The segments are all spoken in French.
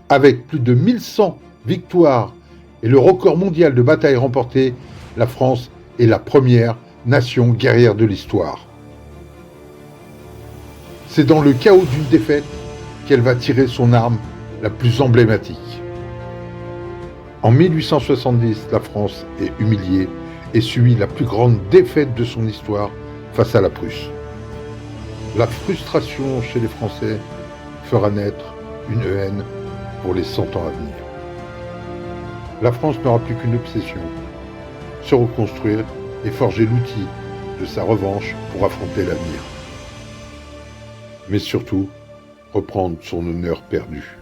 Avec plus de 1100 victoires et le record mondial de batailles remportées, la France est la première nation guerrière de l'histoire. C'est dans le chaos d'une défaite qu'elle va tirer son arme la plus emblématique. En 1870, la France est humiliée et subit la plus grande défaite de son histoire face à la Prusse. La frustration chez les Français fera naître une haine pour les 100 ans à venir. La France n'aura plus qu'une obsession, se reconstruire et forger l'outil de sa revanche pour affronter l'avenir. Mais surtout, reprendre son honneur perdu.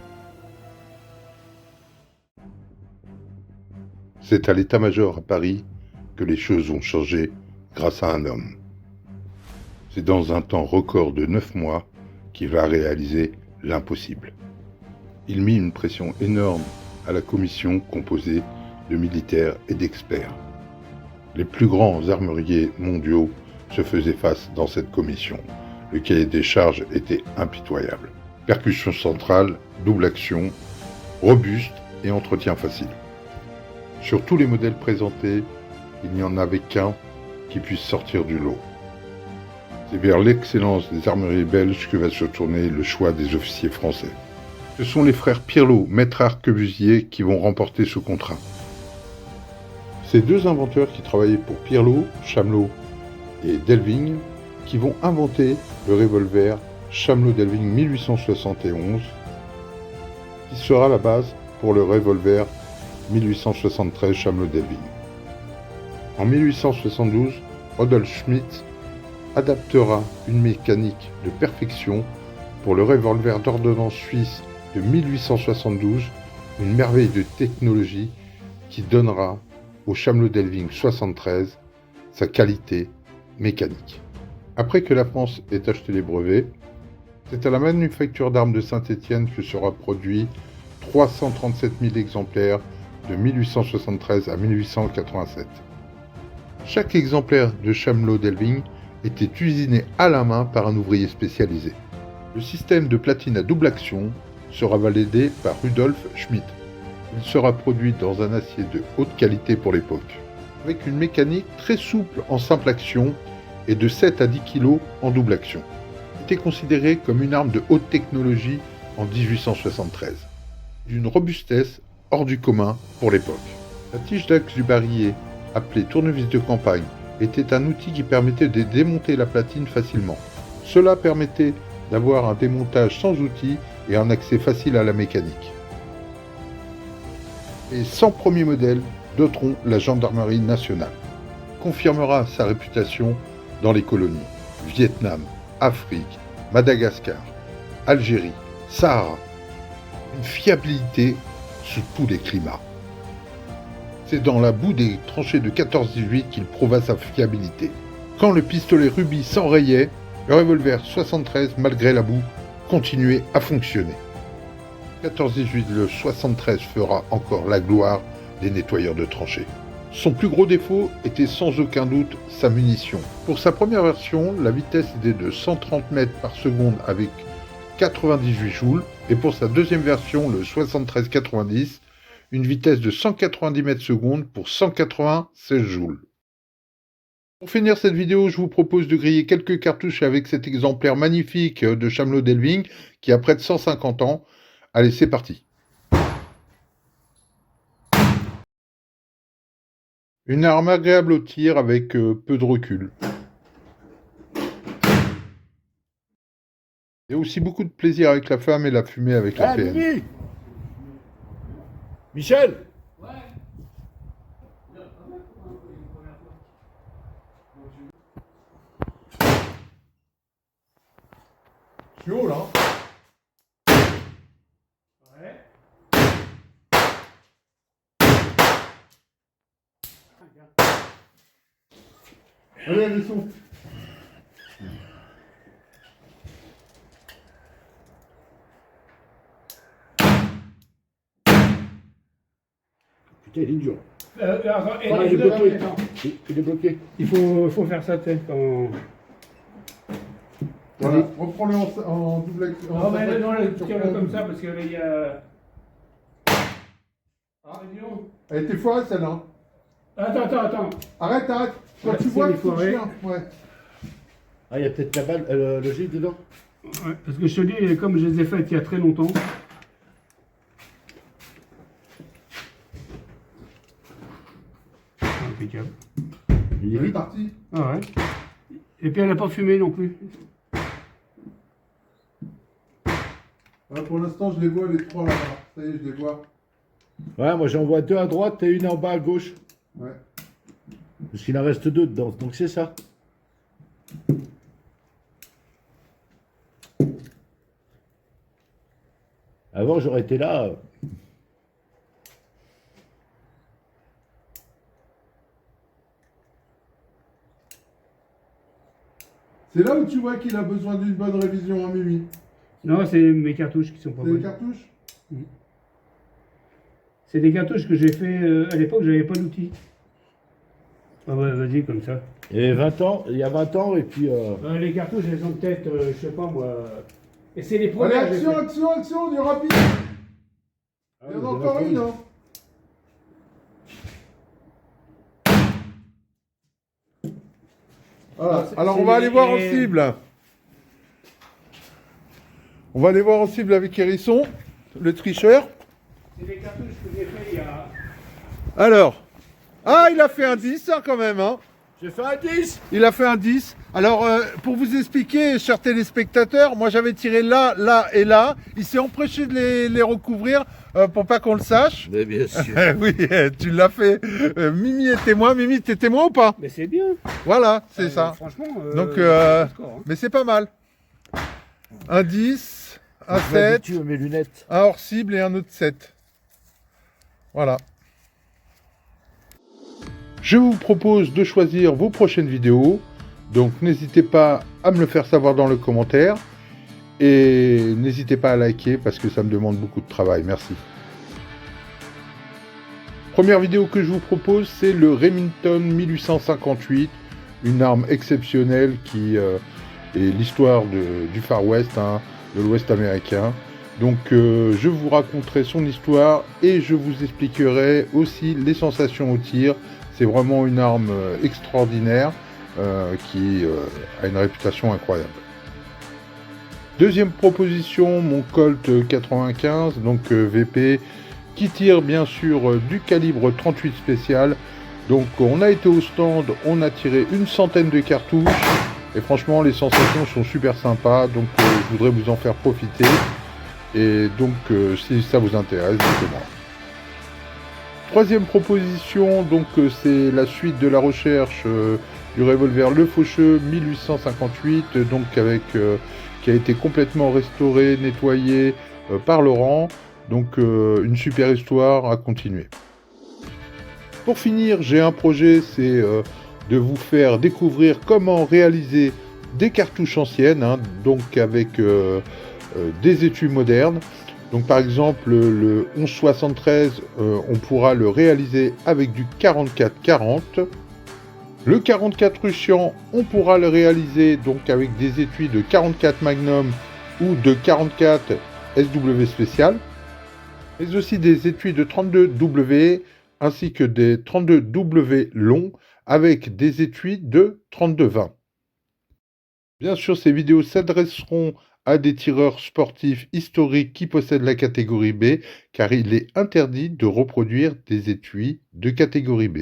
C'est à l'état-major à Paris que les choses vont changer grâce à un homme. C'est dans un temps record de 9 mois qu'il va réaliser l'impossible. Il mit une pression énorme à la commission composée de militaires et d'experts. Les plus grands armuriers mondiaux se faisaient face dans cette commission. Le cahier des charges était impitoyable. Percussion centrale, double action, robuste et entretien facile. Sur tous les modèles présentés, il n'y en avait qu'un qui puisse sortir du lot. C'est vers l'excellence des armuriers belges que va se tourner le choix des officiers français. Ce sont les frères Pirlot, maître arquebusier, qui vont remporter ce contrat. Ces deux inventeurs qui travaillaient pour Pirlot, Chamelot et Delving, qui vont inventer le revolver Chamelot-Delving 1871, qui sera la base pour le revolver 1873 Chamelot-Delving. En 1872, Rudolf Schmidt adaptera une mécanique de perfection pour le revolver d'ordonnance suisse de 1872, une merveille de technologie qui donnera au Chamelot-Delving 73 sa qualité mécanique. Après que la France ait acheté les brevets, c'est à la manufacture d'armes de Saint-Étienne que sera produit 337 000 exemplaires de 1873 à 1887. Chaque exemplaire de Chamelot-Delving était usiné à la main par un ouvrier spécialisé. Le système de platine à double action sera validé par Rudolf Schmidt. Il sera produit dans un acier de haute qualité pour l'époque, avec une mécanique très souple en simple action et de 7 à 10 kg en double action. Il était considéré comme une arme de haute technologie en 1873, d'une robustesse hors du commun pour l'époque. La tige d'axe du barillet, appelée tournevis de campagne, était un outil qui permettait de démonter la platine facilement. Cela permettait d'avoir un démontage sans outils et un accès facile à la mécanique. Les 100 premiers modèles doteront la gendarmerie nationale. Confirmera sa réputation dans les colonies Vietnam, Afrique, Madagascar, Algérie, Sahara. Une fiabilité sous tous les climats. C'est dans la boue des tranchées de 14-18 qu'il prouva sa fiabilité. Quand le pistolet Ruby s'enrayait, le revolver 73, malgré la boue, continuait à fonctionner. 14-18, le 73 fera encore la gloire des nettoyeurs de tranchées. Son plus gros défaut était sans aucun doute sa munition. Pour sa première version, la vitesse était de 130 mètres par seconde avec 98 joules, et pour sa deuxième version, le 73-90, une vitesse de 190 mètres secondes pour 196 joules. Pour finir cette vidéo, je vous propose de griller quelques cartouches avec cet exemplaire magnifique de Chamelot-Delving qui a près de 150 ans. Allez, c'est parti. Une arme agréable au tir avec peu de recul. Il y a aussi beaucoup de plaisir avec la femme et la fumée avec la PN. Michel. Ouais. Je suis haut là. Ouais. Allez, le son. Putain, il est dur. Il est bloqué. Il est bloqué. Il faut faire ça peut-être quand... Voilà, reprends-le en double action. Non, mais non, tire-le comme ça parce que là, il y a... Ah, dis donc. Elle était foirée celle-là. Attends. Arrête. Quand Ouais, tu c'est vois les le petit foirés. chien. Ouais. Ah, il y a peut-être la balle, le gîte dedans. Ouais, parce que je te dis, comme je les ai faites il y a très longtemps. Impeccable. Il est Elle est vide. partie. Ah ouais. Et puis elle n'a pas fumé non plus. Ouais, pour l'instant, je les vois les trois là-bas. Ça y est, je les vois. Ouais, moi j'en vois deux à droite et une en bas à gauche. Ouais. Parce qu'il en reste deux dedans, donc c'est ça. Avant, j'aurais été là. C'est là où tu vois qu'il a besoin d'une bonne révision, hein, Mimi. Non, c'est mes cartouches qui sont pas C'est les bonnes. cartouches. C'est des cartouches que j'ai fait à l'époque, j'avais pas d'outils. Ah ouais, vas-y, comme ça. Et 20 ans, il y a 20 ans, et puis. Les cartouches, elles ont peut-être, je sais pas moi. Et c'est les Allez, premières. que j'ai fait. action, du rapide. Ah, Il y en a oui, encore une, hein. Voilà. C'est- Alors c'est on va les- aller voir en cible. On va aller voir en cible avec Hérisson, le tricheur. C'est des cartouches que j'ai fait il y a. Alors. Ah, il a fait un 10 hein, quand même. Hein. J'ai fait un 10. Il a fait un 10. Alors, pour vous expliquer, chers téléspectateurs, moi j'avais tiré là, là et là. Il s'est empêché de les recouvrir pour pas qu'on le sache. Mais bien sûr. Oui, tu l'as fait. Mimi est témoin. Mimi, t'es témoin ou pas? Mais c'est bien. Voilà, c'est ça. Franchement. Donc, c'est pas score, hein. mais c'est pas mal. Un 10, un 7, Tu mes lunettes. un hors cible et un autre 7. Voilà. Je vous propose de choisir vos prochaines vidéos, donc n'hésitez pas à me le faire savoir dans le commentaire et n'hésitez pas à liker parce que ça me demande beaucoup de travail, merci. Première vidéo que je vous propose, c'est le Remington 1858, une arme exceptionnelle qui est l'histoire du Far West, hein, de l'Ouest américain. Donc je vous raconterai son histoire et je vous expliquerai aussi les sensations au tir. C'est vraiment une arme extraordinaire qui a une réputation incroyable. Deuxième proposition, mon Colt 95, donc VP, qui tire bien sûr du calibre 38 spécial. Donc on a été au stand, on a tiré une centaine de cartouches et franchement les sensations sont super sympas. Donc je voudrais vous en faire profiter. Et donc si ça vous intéresse, dites-moi. Troisième proposition, donc c'est la suite de la recherche du revolver Le Faucheux 1858, donc avec qui a été complètement restauré, nettoyé par Laurent. Donc une super histoire à continuer. Pour finir, j'ai un projet, c'est de vous faire découvrir comment réaliser des cartouches anciennes, hein, donc avec des étuis modernes. Donc par exemple le 1173, on pourra le réaliser avec du 44-40. Le 44 Ruchian, on pourra le réaliser donc avec des étuis de 44 Magnum ou de 44 SW spécial. Mais aussi des étuis de 32W ainsi que des 32W longs avec des étuis de 32-20. Bien sûr, ces vidéos s'adresseront à des tireurs sportifs historiques qui possèdent la catégorie B, car il est interdit de reproduire des étuis de catégorie B.